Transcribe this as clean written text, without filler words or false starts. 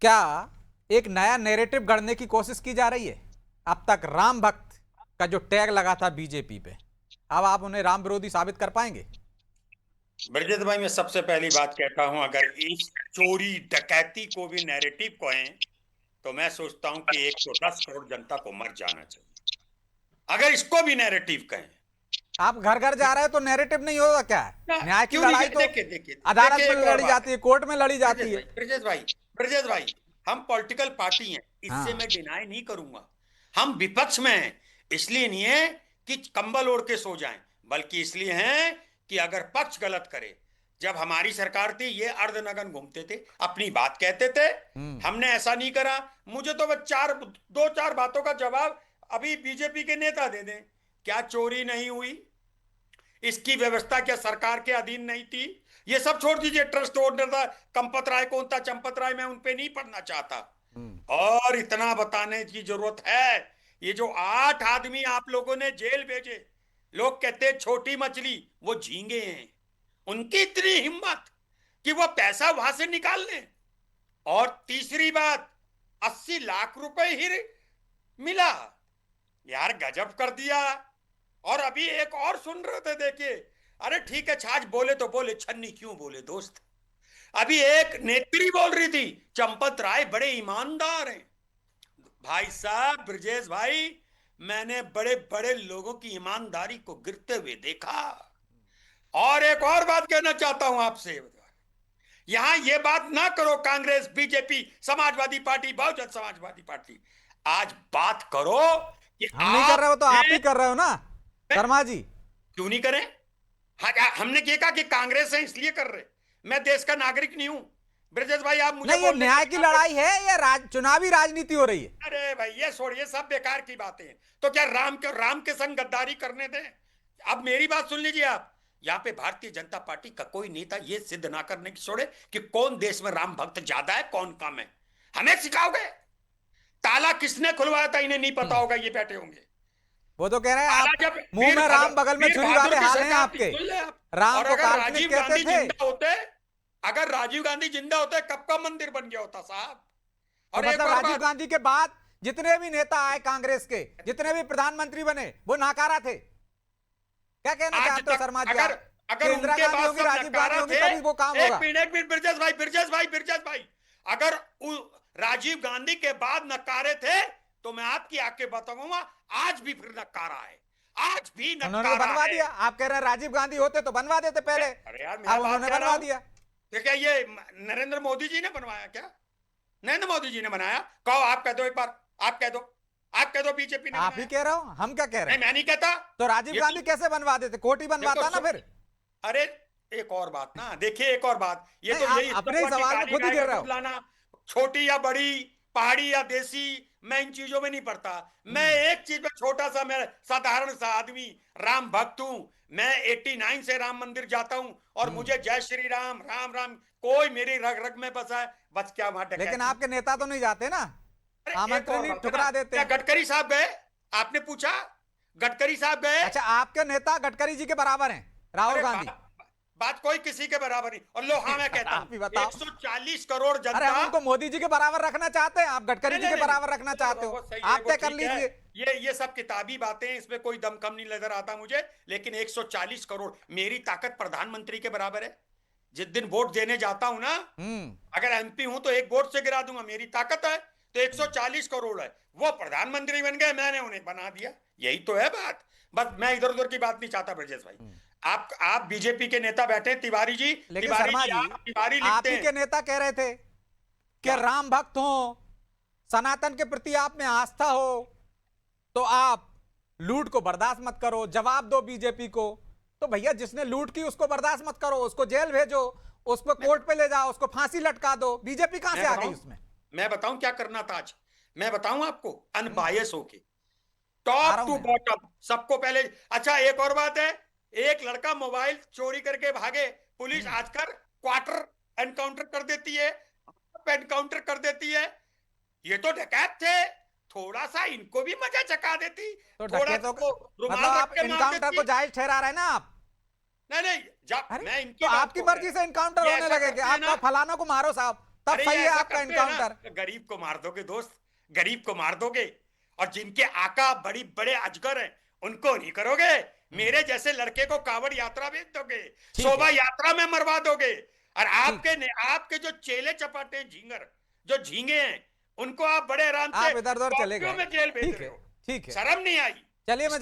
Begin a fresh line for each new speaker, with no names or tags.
क्या एक नया नैरेटिव गढ़ने की कोशिश की जा रही है? अब तक राम भक्त का जो टैग लगा था बीजेपी पे, अब आप उन्हें राम विरोधी साबित कर पाएंगे?
ब्रजेश भाई, मैं सबसे पहली बात कहता हूं, अगर इस चोरी डकैती को भी नैरेटिव कहें तो मैं सोचता हूं कि 110 करोड़ जनता को मर जाना चाहिए अगर इसको भी नैरेटिव कहें।
आप घर घर जा रहे हो तो नैरेटिव नहीं होगा क्या? न्याय की
क्यों नहीं?
लड़ाई तो
देखिए देखिए
अदालत
देखिए,
में
एक और
लड़ी
बात
जाती
है।
है, कोर्ट में लड़ी
ब्रजेश
जाती
भाई,
है।
ब्रजेश भाई, हम पॉलिटिकल पार्टी हैं, इससे मैं
हाँ।
डिनाई नहीं करूंगा। हम विपक्ष में हैं, इसलिए नहीं है कि कंबल ओढ़ के सो जाएं, बल्कि इसलिए हैं कि अगर पक्ष गलत करे। जब हमारी सरकार थी, ये अर्धनग्न घूमते थे, अपनी बात कहते थे। हमने ऐसा नहीं करा। मुझे तो बस दो चार बातों का जवाब अभी बीजेपी के नेता दे दें। क्या चोरी नहीं हुई? इसकी व्यवस्था क्या सरकार के अधीन नहीं थी? ये सब छोड़ दीजिए, ट्रस्ट ओनर था कंपत राय, कौन था चंपत राय, मैं उन पे नहीं पढ़ना चाहता। और इतना बताने की जरूरत है, ये जो 8 आदमी आप लोगों ने जेल भेजे, लोग कहते हैं छोटी मछली, वो झींगे हैं। उनकी इतनी हिम्मत कि वो पैसा वहां से निकाल लें। और तीसरी बात, 80 लाख रुपए ही मिला। यार गजब कर दिया। और अभी एक और सुन रहे थे, देखिए। अरे ठीक है, छाछ बोले तो बोले, छन्नी क्यों बोले दोस्त। अभी एक नेत्री बोल रही थी, चंपत राय बड़े ईमानदार हैं। भाई साहब, ब्रजेश भाई, मैंने बड़े बड़े लोगों की ईमानदारी को गिरते हुए देखा। और एक और बात कहना चाहता हूं आपसे, यहां ये बात ना करो Congress, BJP, Samajwadi party, Bahujan Samajwadi party. आज बात करो कि
हम नहीं कर रहे हो तो आप
आपने।
ही कर रहे हो ना शर्मा जी।
क्यों नहीं करें? हाँ, हमने ये कहा कि कांग्रेस है इसलिए कर रहे। मैं देश का नागरिक नहीं हूं। ब्रजेश भाई, आप मुझे
नहीं, ये
बोलने
न्याय
के
की
बाद।
लड़ाई है या चुनावी राजनीति हो रही है?
अरे भाई, ये छोड़िए, सब बेकार की बातें हैं। तो क्या राम के संग गद्दारी करने दें? अब मेरी बात सुन लीजिए आप। यहाँ पे भारतीय जनता पार्टी का कोई नेता ये सिद्ध ना करने की छोड़े कि कौन देश में राम भक्त ज्यादा है, कौन कम है। हमें सिखाओगे? ताला किसने खुलवाया था, इन्हें नहीं पता होगा, ये बैठे होंगे।
वो तो कह रहे हैं
ताला
आप
जब
मुंह में राम बगल में
वीर
छुरी
बहादुर
वाले
की
हाल हैं
सरकार थी,
आपके।
सुन ले आप।
राम
और
को
अगर
काल्पनिक
राजीव
कहते
गांधी
थे।
जिंदा होते, अगर राजीव गांधी जिंदा होते, कब का मंदिर बन गया होता साहब।
तो
और एक
मतलब
और
राजीव
बात।
गांधी के बाद जितने भी नेता आए कांग्रेस के, जितने भी प्रधानमंत्री बने, वो नाकारा थे। क्या कहना
आज
चाहते हो
तक
शर्मा जी
अगर
आप?
अगर
कि इंदिरा
उनके
गांधी
बाद
होंगी,
सब
राजीव गांधी
नकारा
होंगी,
थे।
तभी वो काम
एक
होगा।
मिनट, एक मिनट, ब्रजेश भाई, अगर राजीव गांधी के बाद नकारे थे, तो मैं आपकी आंखें बताऊंगा, आज भी फिर नकारा है। आज भी
उन्होंने तो
नकारा
बनवा
है।
दिया। आप कह रहे हैं राजीव गांधी होते तो बनवा देते पहले।
अरे यार,
अब
मैं बात
उन्होंने
कर रहा
बनवा
हूं।
दिया।
तो क्या ये नरेंद्र मोदी जी ने बनवाया क्या? नरेंद्र मोदी जी ने बनाया? कहो, आप कह दो एक बार। आप कह दो। आप कह दो बीजेपी ने
आप ही
बनाया।
कह रहे हो, हम क्या कह रहे
नहीं,
हैं?
मैं नहीं कहता।
तो राजीव
ये तो
गांधी कैसे बनवा देते? कोर्ट ही
देखो
बनवाता ना फिर।
अरे एक और बात ना, देखिए, एक और बात, ये
नहीं,
तो
आप
यही
अपने ही
हुआ कि
सवाल में
काली
खुद ही
गाय
गिर
का
रहे
दूध
हो।
लाना, छोटी या बड़ी, पहाड़ी या देसी, मैं इन चीजों में नहीं पड़ता। मैं एक चीज में छोटा सा, मैं साधारण सा आदमी, राम भक्त हूं। मैं 89 से राम मंदिर जाता हूं, और मुझे जय श्री राम, राम राम, कोई मेरी रग रग में बसा है। बस क्या वहां
लेकिन
डकैती?
आपके नेता तो नहीं जाते ना,
अरे एक
आमंत्रण
और
ही
बात है ना,
ठुकरा देते
क्या
हैं।
गडकरी साहब गए? आपने पूछा? गडकरी साहब गए?
अच्छा, आपके नेता गडकरी जी के बराबर हैं, राहुल
अरे
गांधी।
बात बात कोई किसी के बराबर नहीं। और लो, हाँ, मैं कहता हूं,
आप ही बताओ।
140 करोड़
अरे
जनता।
हम उनको मोदी जी के बराबर रखना चाहते हैं, आप गडकरी
नहीं
जी
नहीं
के
नहीं नहीं,
बराबर रखना चाहते हो।
वो सही है,
आप
वो
तय कर
ठीक है।
लीजिए।
ये सब किताबी बातें हैं, इसमें कोई दमखम नहीं नजर आता मुझे। लेकिन 140 करोड़, मेरी ताकत प्रधानमंत्री के बराबर है। जिस दिन वोट देने जाता हूं ना,
हम्म।
अगर एमपी हूं तो एक वोट से गिरा दूंगा, मेरी ताकत है। तो 140 करोड़ है, वो प्रधानमंत्री बन गए, मैंने उन्हें बना दिया। यही तो है बात। बस मैं इधर उधर की बात नहीं चाहता ब्रजेश भाई। आप बीजेपी के नेता बैठे हैं, तिवारी जी।
लेकिन
तिवारी
शर्मा
जी,
जी,
आप तिवारी
आप
लिखते
ही
हैं
के नेता कह रहे थे कि
क्या?
राम भक्त हो, सनातन के प्रति आप में आस्था हो, तो आप लूट को बर्दाश्त मत करो, जवाब दो बीजेपी को। तो भैया, जिसने लूट की उसको बर्दाश्त मत करो, उसको जेल भेजो, उसको
मैं
कोर्ट पे ले जाओ, उसको फांसी लटका दो। बीजेपी कहां
मैं
से आ गई
बताऊं
उसमें?
मैं बताऊं क्या करना था आज? मैं बताऊं आपको,
हम्म,
अनबायस होके,
आ
टॉप
रहा हूं
टू
मैं।
बॉटम, सबको पहले। अच्छा, एक और बात है। एक लड़का मोबाइल चोरी करके भागे, पुलिस
हम्म,
आजकल क्वार्टर एनकाउंटर कर देती है, एनकाउंटर कर देती है। ये तो डकैत थे, थोड़ा सा इनको भी मजा चखा देती।
तो
थोड़ा
डकैतों
तो
मतलब
रुमाल रख
आप
के मार
इनकाउंटर को
देती।
जायज ठहरा रहे हैं ना आप?
नहीं नहीं, जब
अरे
मैं
तो
इनकी बात
आपकी
को कह
मर्जी
रहा
से
हूं,
इनकाउंटर
ये
होने
ऐसा
लगे कि
करते हैं
आप
ना।
कहो फलानों को मारो साहब, तब
अरे
सही
ये
है
ऐसा
आपका
करते हैं ना,
इनकाउंटर।
गरीब को मार दोगे दोस्त, गरीब को मार दोगे, और जिनके आका बड़ी बड़े अजगर हैं उनको नहीं करोगे। मेरे जैसे लड़के को कावड़ यात्रा भेज दोगे,
ठीक
शोभा
है,
यात्रा में मरवा दोगे, और
ठीक।
आपके जो चेले चपाटे हैं, झींगर जो झींगे हैं, उनको आप बड़े आराम से
आप इधर उधर चले
कॉपियों
गए।
में जेल भेज
ठीक
रहे
है,
हो।
ठीक है।
शर्म नहीं आई?
चलिए मैं